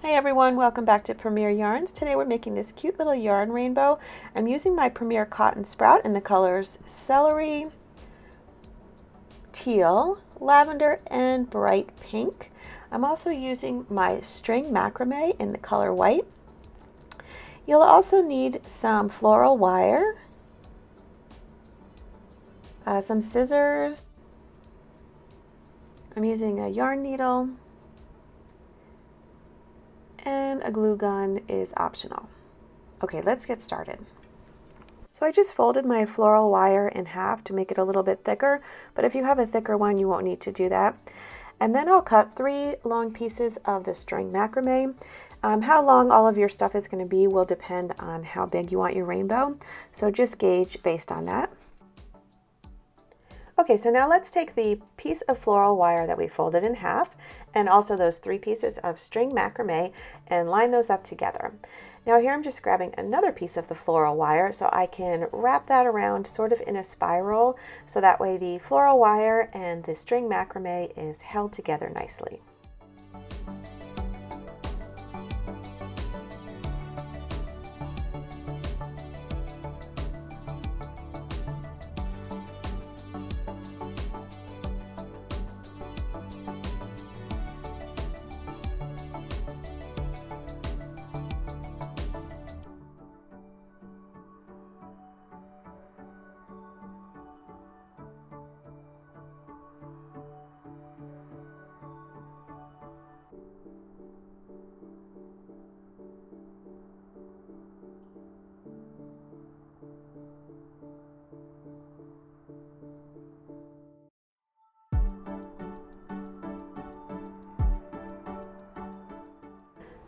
Hey everyone, welcome back to Premier Yarns. Today we're making this cute little yarn rainbow. I'm using my Premier Cotton Sprout in the colors celery, teal, lavender, and bright pink. I'm also using my string macrame in the color white. You'll also need some floral wire, some scissors. I'm using a yarn needle, and a glue gun is optional. Okay, let's get started. So I just folded my floral wire in half to make it a little bit thicker, but if you have a thicker one, you won't need to do that. And then I'll cut 3 long pieces of the string macrame. How long all of your stuff is going to be will depend on how big you want your rainbow, so just gauge based on that. Okay, so now let's take the piece of floral wire that we folded in half and also those 3 pieces of string macrame and line those up together. Now here I'm just grabbing another piece of the floral wire so I can wrap that around sort of in a spiral so that way the floral wire and the string macrame is held together nicely.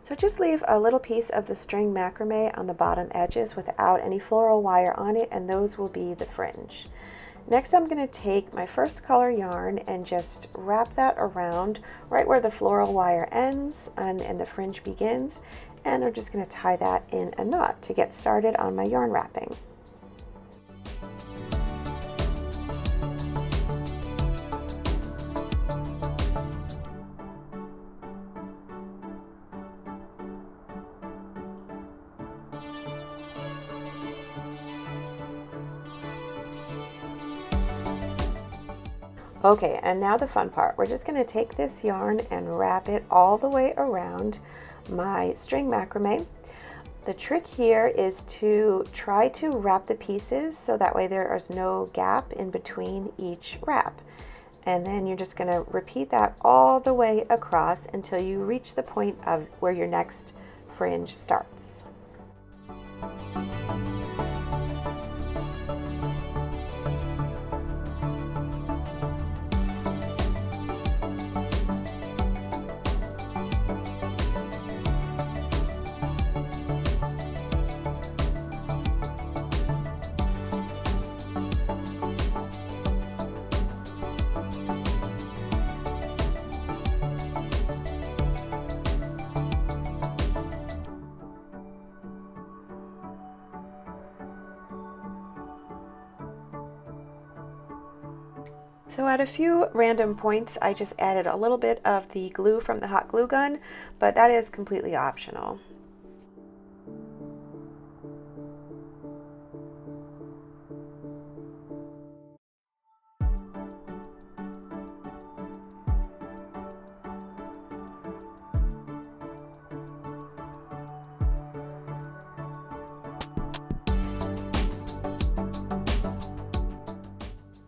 So just leave a little piece of the string macrame on the bottom edges without any floral wire on it, and those will be the fringe. Next I'm going to take my first color yarn and just wrap that around right where the floral wire ends and the fringe begins, and I'm just going to tie that in a knot to get started on my yarn wrapping. Okay, and now the fun part. We're just going to take this yarn and wrap it all the way around my string macrame. The trick here is to try to wrap the pieces so that way there is no gap in between each wrap. And then you're just going to repeat that all the way across until you reach the point of where your next fringe starts. So at a few random points, I just added a little bit of the glue from the hot glue gun, but that is completely optional.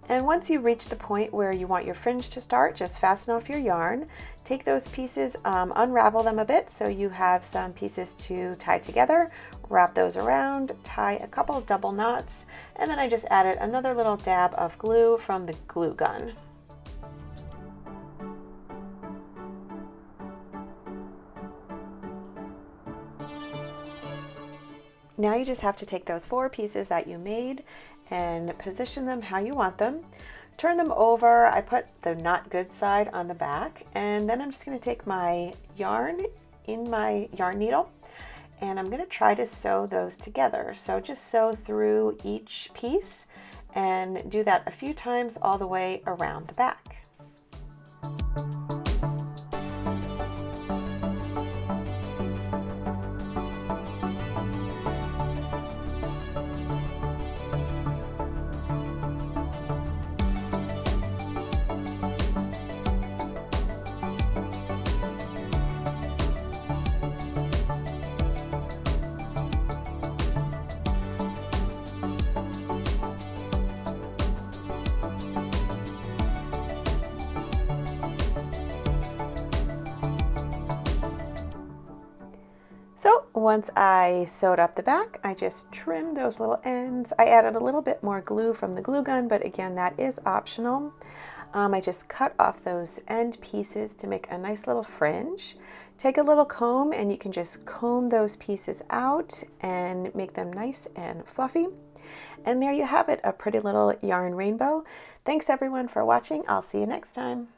And once you reach the point where you want your fringe to start, just fasten off your yarn. Take those pieces, unravel them a bit so you have some pieces to tie together. Wrap those around, tie a couple double knots, and then I just added another little dab of glue from the glue gun. Now you just have to take those 4 pieces that you made and position them how you want them. Turn them over. I put the not good side on the back, and then I'm just going to take my yarn in my yarn needle and I'm going to try to sew those together. So just sew through each piece and do that a few times all the way around the back. So once I sewed up the back, I just trimmed those little ends. I added a little bit more glue from the glue gun, but again, that is optional. I just cut off those end pieces to make a nice little fringe. Take a little comb and you can just comb those pieces out and make them nice and fluffy. And there you have it, a pretty little yarn rainbow. Thanks everyone for watching. I'll see you next time.